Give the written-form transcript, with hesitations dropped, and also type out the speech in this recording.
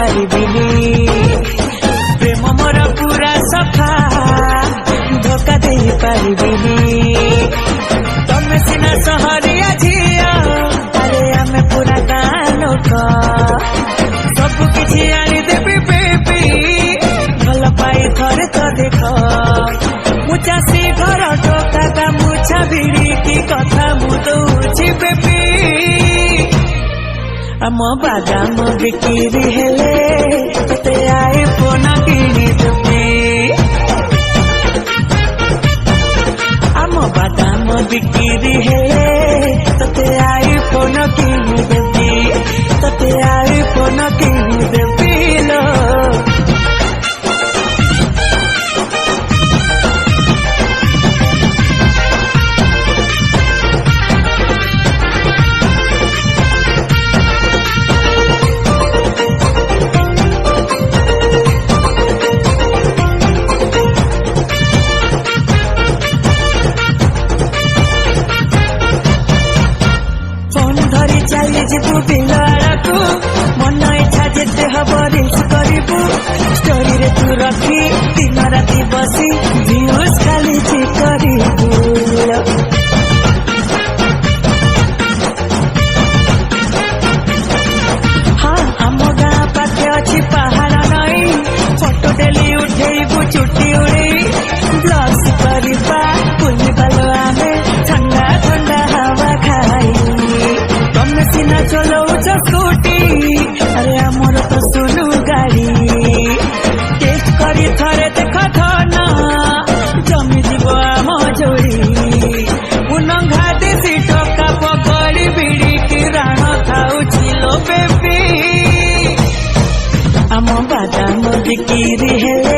पारिबिनी प्रेम मोर पूरा सफा धोखा दे पारिबिनी तमे सिना सहरिया झिया अरे आमे पूरा गाँ लोक सब किछि आनी देबी बेबी भल पाई थरे तो देख मुचासी घर टोका मुछा भिड़ी की कथा मु दउछि बेबी आम बादाम बिक्री हेले तते आईफोन किनी देबी आम बादाम बिक्री हेले तते आईफोन किनी देबी तते आईफोन किनी देबी लो चली जीवु बिलाड़ू मन इच्छा जेते हम रिल्स करू स्टोरी रे तू रखी दिन राति बसी व्यूज खाली करू हाँ आम गाँ पाखे अच्छी पहाड़ नई फोटो डेली उठेबू चुटी उड़ी ब्लॉग्स करवा बुलबालो आमे ठंडा ठंडा हवा खाई तमे सिना चलौच स्कूटी अरे आमर तो सुनु गाड़ी टेस्ट करी थरे देख धना जमी जीव आम जोड़ी उनंघा देसी टका पकड़ी बिड़ी की राण खाऊछि लो बेबी आम बादाम बिक्री हेले